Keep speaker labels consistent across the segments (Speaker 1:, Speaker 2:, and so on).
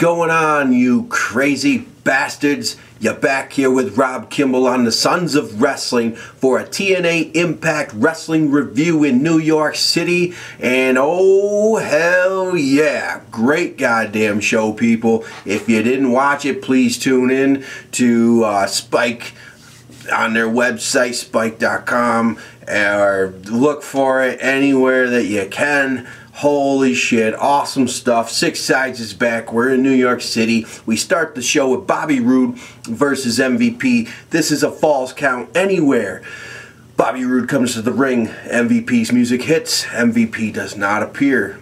Speaker 1: going on, you crazy bastards? You're back here with Rob Kimball on the Sons of Wrestling for a TNA Impact Wrestling review in New York City. And oh, hell yeah. Great goddamn show, people. If you didn't watch it, please tune in to Spike on their website, spike.com, or look for it anywhere that you can. Holy shit, awesome stuff. Six Sides is back. We're in New York City. We start the show with Bobby Roode versus MVP. This is a Falls Count Anywhere. Bobby Roode comes to the ring. MVP's music hits. MVP does not appear.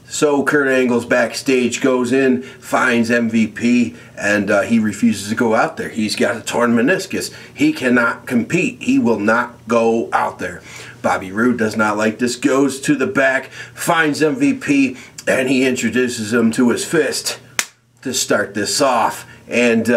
Speaker 1: So Kurt Angle's backstage, goes in, finds MVP, and he refuses to go out there. He's got a torn meniscus. He cannot compete. He will not go out there. Bobby Roode does not like this, goes to the back, finds MVP, and he introduces him to his fist to start this off. And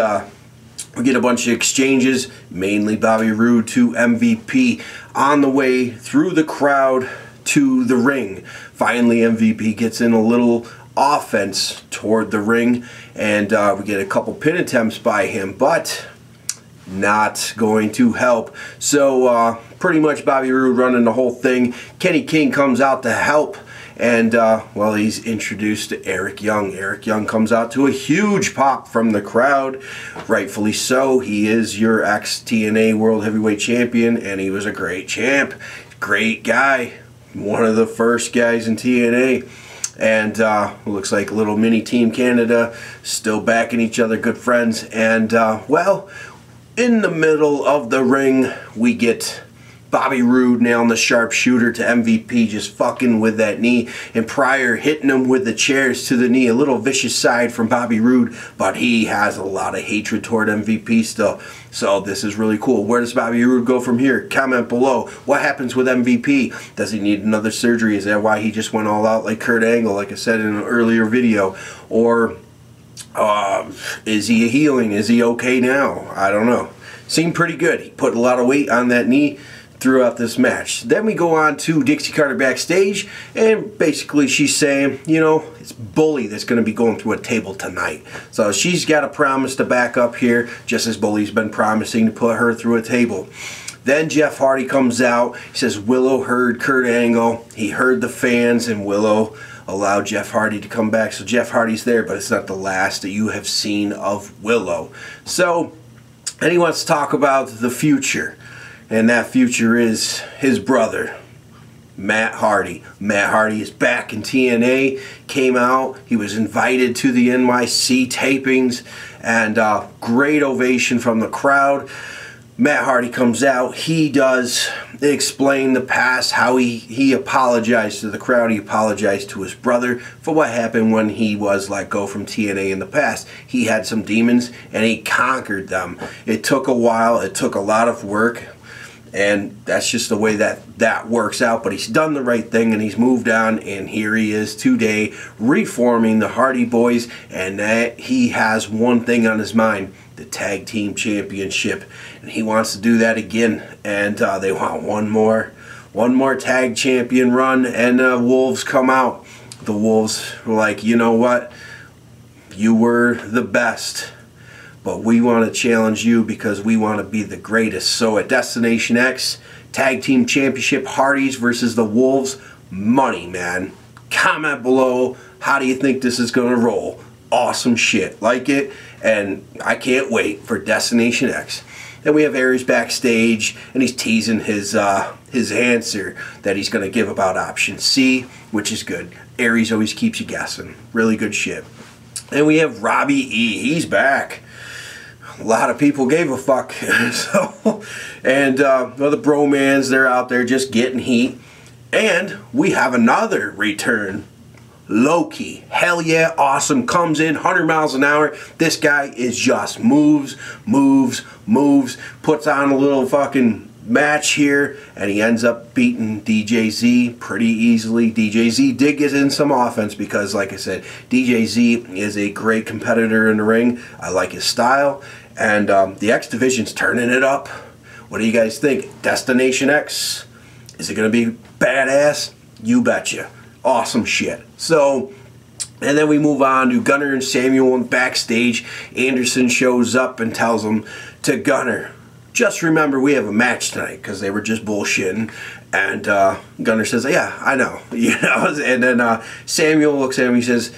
Speaker 1: we get a bunch of exchanges, mainly Bobby Roode to MVP, on the way through the crowd to the ring. Finally, MVP gets in a little offense toward the ring, and we get a couple pin attempts by him, but not going to help. So pretty much Bobby Roode running the whole thing. Kenny King comes out to help, and well, he's introduced to Eric Young. Eric Young comes out to a huge pop from the crowd, rightfully so. He is your ex-TNA World Heavyweight Champion, and he was a great champ. Great guy. One of the first guys in TNA. And looks like little mini Team Canada still backing each other, good friends. And well, in the middle of the ring, we get Bobby Roode nailing the sharpshooter to MVP, just fucking with that knee, and Pryor hitting him with the chairs to the knee. A little vicious side from Bobby Roode, but he has a lot of hatred toward MVP still. So this is really cool. Where does Bobby Roode go from here? Comment below. What happens with MVP? Does he need another surgery? Is that why he just went all out like Kurt Angle, like I said in an earlier video? Or is he healing? Is he okay now? I don't know. Seemed pretty good. He put a lot of weight on that knee throughout this match. Then we go on to Dixie Carter backstage, and basically she's saying, you know, it's Bully that's going to be going through a table tonight. So she's got a promise to back up here, just as Bully's been promising to put her through a table. Then Jeff Hardy comes out. He says Willow heard Kurt Angle. He heard the fans, and Willow allowed Jeff Hardy to come back. So Jeff Hardy's there, but it's not the last that you have seen of Willow. So, and he wants to talk about the future. And that future is his brother, Matt Hardy. Matt Hardy is back in TNA, came out, he was invited to the NYC tapings, and great ovation from the crowd. Matt Hardy comes out, he does explain the past, how he apologized to the crowd, he apologized to his brother for what happened when he was let go from TNA in the past. He had some demons, and he conquered them. It took a while, it took a lot of work, and that's just the way that works out. But he's done the right thing, and he's moved on, and here he is today reforming the Hardy Boys, and that he has one thing on his mind: the Tag Team Championship, and he wants to do that again. And they want one more tag champion run, and Wolves come out. The Wolves were like, you know what, you were the best, but we want to challenge you because we want to be the greatest. So at Destination X, Tag Team Championship, Hardys versus the Wolves. Money, man. Comment below, how do you think this is going to roll? Awesome shit. Like it, and I can't wait for Destination X. Then we have Aries backstage, and he's teasing his answer that he's going to give about option C, which is good. Aries always keeps you guessing. Really good shit. And we have Robbie E. He's back. A lot of people gave a fuck. So, and well, the bromans, they're out there just getting heat. And we have another return. Loki. Hell yeah, awesome. Comes in 100 miles an hour. This guy is just moves. Puts on a little fucking match here, and he ends up beating DJZ pretty easily. DJZ did get in some offense because, like I said, DJZ is a great competitor in the ring. I like his style. And the X Division's turning it up. What do you guys think? Destination X? Is it going to be badass? You betcha. Awesome shit. So, And then we move on to Gunner and Samuel and backstage. Anderson shows up and tells them to Gunner, just remember we have a match tonight, because they were just bullshitting. And Gunner says, yeah, I know. And then Samuel looks at him, he says,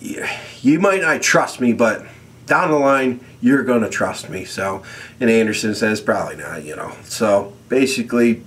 Speaker 1: you might not trust me, but down the line, you're going to trust me. So, and Anderson says, probably not, So, basically,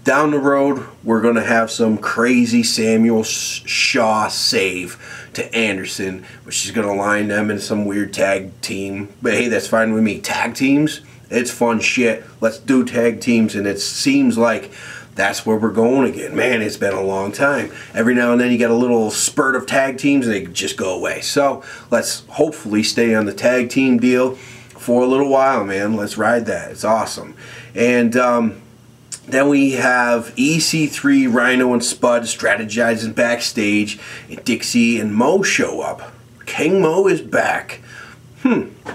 Speaker 1: down the road, we're going to have some crazy Samuel Shaw save to Anderson, which is going to line them in some weird tag team. But hey, that's fine with me. Tag teams, it's fun shit. Let's do tag teams, and it seems like that's where we're going again. Man, it's been a long time. Every now and then you get a little spurt of tag teams and they just go away. So let's hopefully stay on the tag team deal for a little while, man. Let's ride that. It's awesome. And then we have EC3, Rhino, and Spud strategizing backstage. And Dixie and Mo show up. King Mo is back.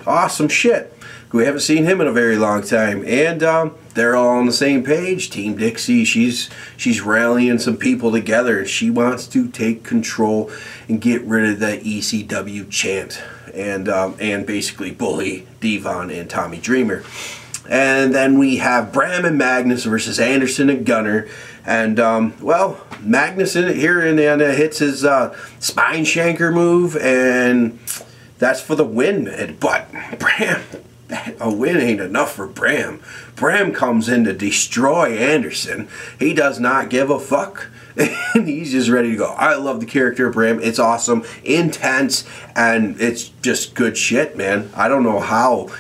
Speaker 1: Awesome shit. We haven't seen him in a very long time. And they're all on the same page. Team Dixie, she's rallying some people together. She wants to take control and get rid of the ECW chant. And basically bully Devon and Tommy Dreamer. And then we have Bram and Magnus versus Anderson and Gunner. And, well, Magnus here and hits his spine shanker move, and that's for the win. But Bram, a win ain't enough for Bram. Bram comes in to destroy Anderson. He does not give a fuck. And he's just ready to go. I love the character of Bram. It's awesome, intense, and it's just good shit, man. I don't know how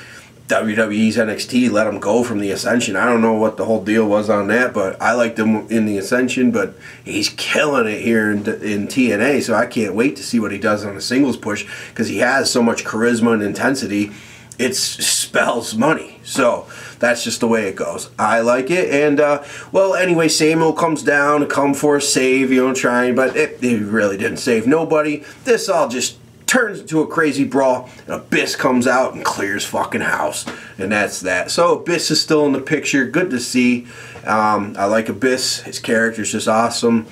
Speaker 1: WWE's NXT let him go from the Ascension. I don't know what the whole deal was on that, but I liked him in the Ascension, but he's killing it here in TNA, so I can't wait to see what he does on a singles push, because he has so much charisma and intensity. It spells money. So that's just the way it goes. I like it. And, well, anyway, Samuel comes down to come for a save, trying, but it really didn't save nobody. This all just turns into a crazy brawl, and Abyss comes out and clears fucking house. And that's that. So Abyss is still in the picture. Good to see. I like Abyss. His character's just awesome.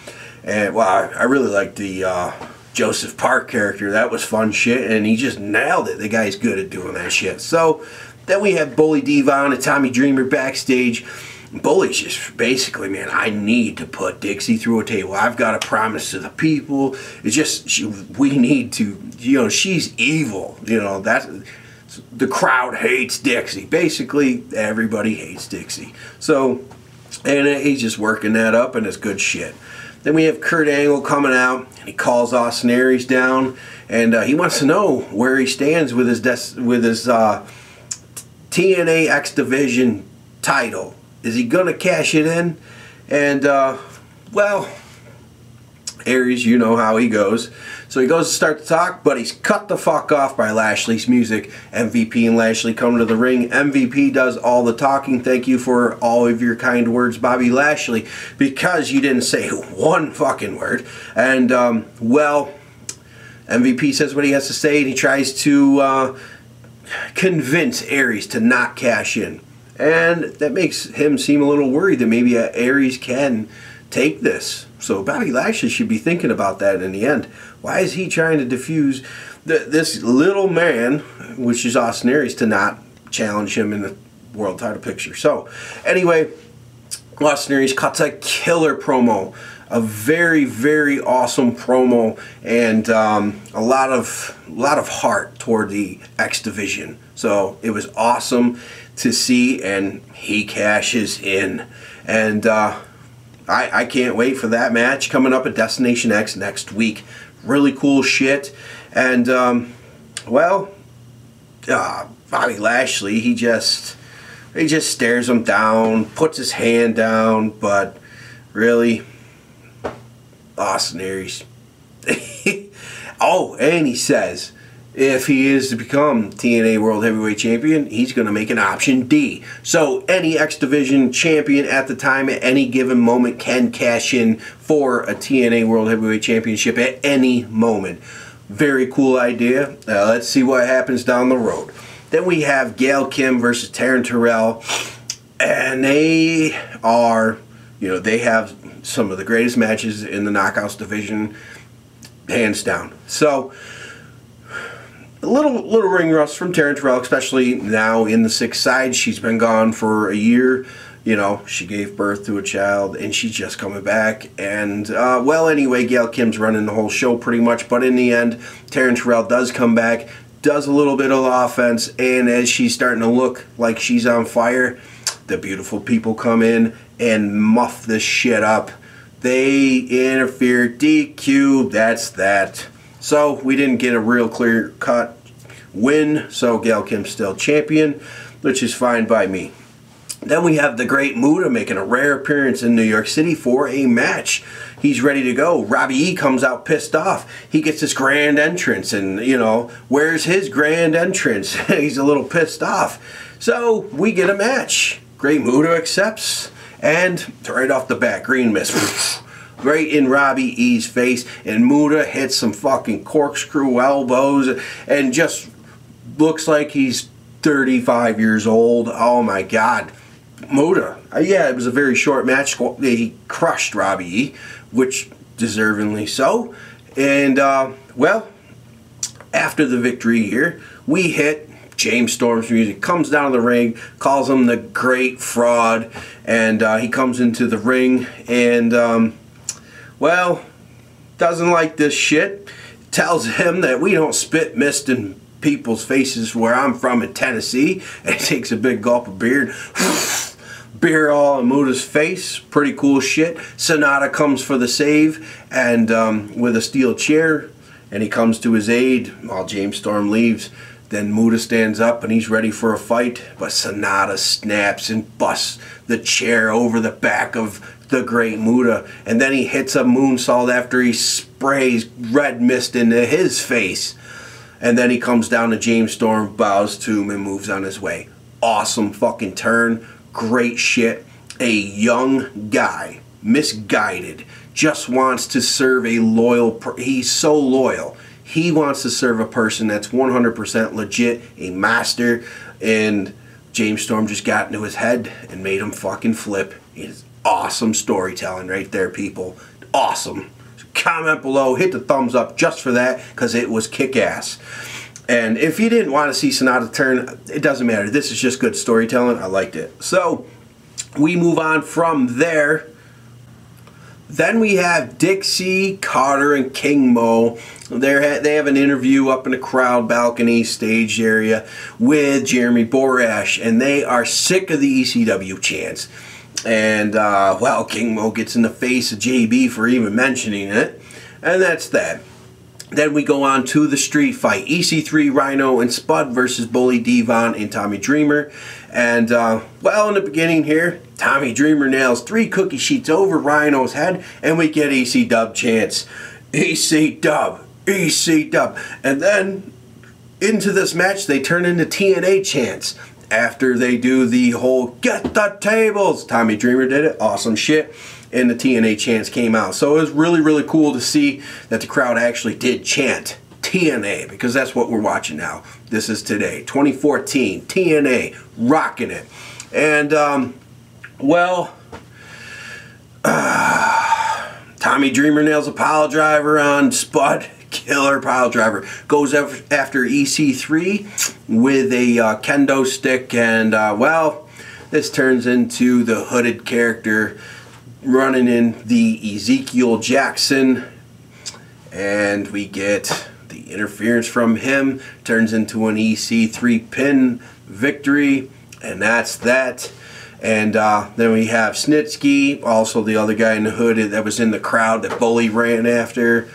Speaker 1: And, well, I really like the Joseph Park character. That was fun shit, and he just nailed it. The guy's good at doing that shit. So then we have Bully Devon and Tommy Dreamer backstage. Bully's just basically, man, I need to put Dixie through a table. I've got a promise to the people. It's just, we need to, she's evil. That's, the crowd hates Dixie. Basically, everybody hates Dixie. So, and he's just working that up, and it's good shit. Then we have Kurt Angle coming out, and he calls Austin Aries down, and he wants to know where he stands with his TNA X Division title. Is he going to cash it in? And, well, Aries, you know how he goes. So he goes to start to talk, but he's cut the fuck off by Lashley's music. MVP and Lashley come to the ring. MVP does all the talking. Thank you for all of your kind words, Bobby Lashley, because you didn't say one fucking word. And, well, MVP says what he has to say, and he tries to convince Aries to not cash in. And that makes him seem a little worried that maybe Aries can take this. So Bobby Lashley should be thinking about that in the end. Why is he trying to diffuse this little man, which is Austin Aries, to not challenge him in the world title picture? So anyway, Austin Aries cuts a killer promo. A very, very awesome promo, and a lot of heart toward the X Division. So it was awesome to see, and he cashes in. And I can't wait for that match coming up at Destination X next week. Really cool shit. And, well, Bobby Lashley, he just stares him down, puts his hand down, but really, Austin Aries. Oh, and he says, if he is to become TNA World Heavyweight Champion, he's going to make an option D. So any X Division champion at the time, at any given moment, can cash in for a TNA World Heavyweight Championship at any moment. Very cool idea. Let's see what happens down the road. Then we have Gail Kim versus Taryn Terrell. And they are, they have some of the greatest matches in the Knockouts division. hands down. So a little ring rust from Taryn Terrell, especially now in the 6 side. She's been gone for a year. You know, she gave birth to a child, and she's just coming back. And, well, anyway, Gail Kim's running the whole show pretty much. But in the end, Taryn Terrell does come back, does a little bit of offense, and as she's starting to look like she's on fire, the beautiful people come in and muff this shit up. They interfere, DQ, that's that. So we didn't get a real clear-cut win, so Gail Kim's still champion, which is fine by me. Then we have the Great Muta making a rare appearance in New York City for a match. He's ready to go. Robbie E comes out pissed off. He gets his grand entrance, and, you know, where's his grand entrance? He's a little pissed off. So we get a match. Great Muta accepts, and right off the bat, green mist. Right in Robbie E's face, and Muta hits some fucking corkscrew elbows, and just looks like he's 35 years old. Oh my God. Muta. Yeah, it was a very short match. He crushed Robbie E, which deservingly so. And, well, after the victory here, we hit James Storm's music. Comes down to the ring, calls him the Great Fraud, and he comes into the ring and, well, doesn't like this shit. Tells him that we don't spit mist in people's faces where I'm from in Tennessee, and takes a big gulp of beer. Beer all in Muta's face. Pretty cool shit. Sonata comes for the save, and with a steel chair, and he comes to his aid while James Storm leaves. Then Muta stands up and he's ready for a fight, but Sonata snaps and busts the chair over the back of the Great Muta, and then he hits a moonsault after he sprays red mist into his face. And then he comes down to James Storm, bows to him, and moves on his way. Awesome fucking turn. Great shit. A young guy, misguided, just wants to serve a loyal he's so loyal. He wants to serve a person that's 100% legit, a master, and James Storm just got into his head and made him fucking flip. It's awesome storytelling right there, people. Awesome. Comment below, hit the thumbs up just for that, because it was kick-ass. And if you didn't want to see Sonata turn, it doesn't matter. This is just good storytelling. I liked it. So, we move on from there. Then we have Dixie, Carter, and King Mo. They have an interview up in the crowd balcony stage area with Jeremy Borash, and they are sick of the ECW chants. And, well, King Mo gets in the face of JB for even mentioning it. And that's that. Then we go on to the street fight. EC3, Rhino, and Spud versus Bully, Devon, and Tommy Dreamer. And, well, in the beginning here, Tommy Dreamer nails 3 cookie sheets over Rhino's head, and we get EC Dub chants. EC Dub, EC Dub. And then, into this match, they turn into TNA chants. After they do the whole get the tables, Tommy Dreamer did it, awesome shit, and the TNA chants came out. So it was really, really cool to see that the crowd actually did chant TNA, because that's what we're watching now. This is today, 2014, TNA, rocking it. And, well, Tommy Dreamer nails a pile driver on Spud. Killer pile driver. Goes after EC3 with a kendo stick, and well, this turns into the hooded character running in the Ezekiel Jackson, and we get the interference from him. Turns into an EC3 pin victory, and that's that. And then we have Snitsky, also the other guy in the hood that was in the crowd that Bully ran after.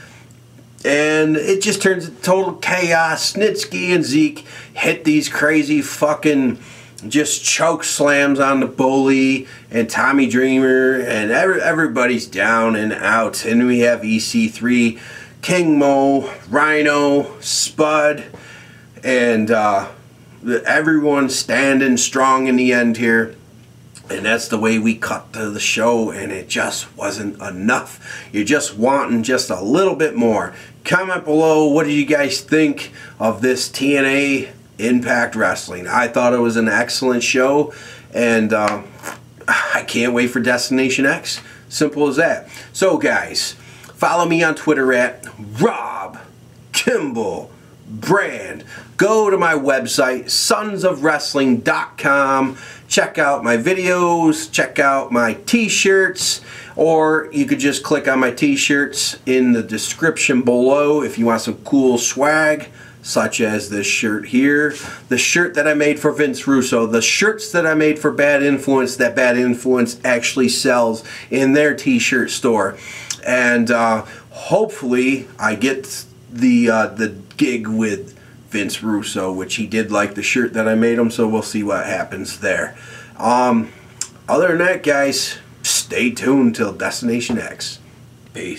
Speaker 1: And it just turns into total chaos. Snitsky and Zeke hit these crazy fucking just choke slams on the Bully and Tommy Dreamer, and everybody's down and out. And we have EC3, King Mo, Rhino, Spud, and everyone standing strong in the end here. And that's the way we cut to the show, and it just wasn't enough. You're just wanting just a little bit more. Comment below, what do you guys think of this TNA Impact Wrestling? I thought it was an excellent show, and I can't wait for Destination X. Simple as that. So guys, Follow me on Twitter at Rob Kimball Brand. Go to my website, sonsofwrestling.com. Check out my videos, check out my t-shirts, or you could just click on my t-shirts in the description below if you want some cool swag, such as this shirt here, the shirt that I made for Vince Russo, the shirts that I made for Bad Influence that Bad Influence actually sells in their t-shirt store. And hopefully I get the gig with Vince Russo, which he did like the shirt that I made him, so we'll see what happens there. Other than that, guys, stay tuned till Destination X. Peace.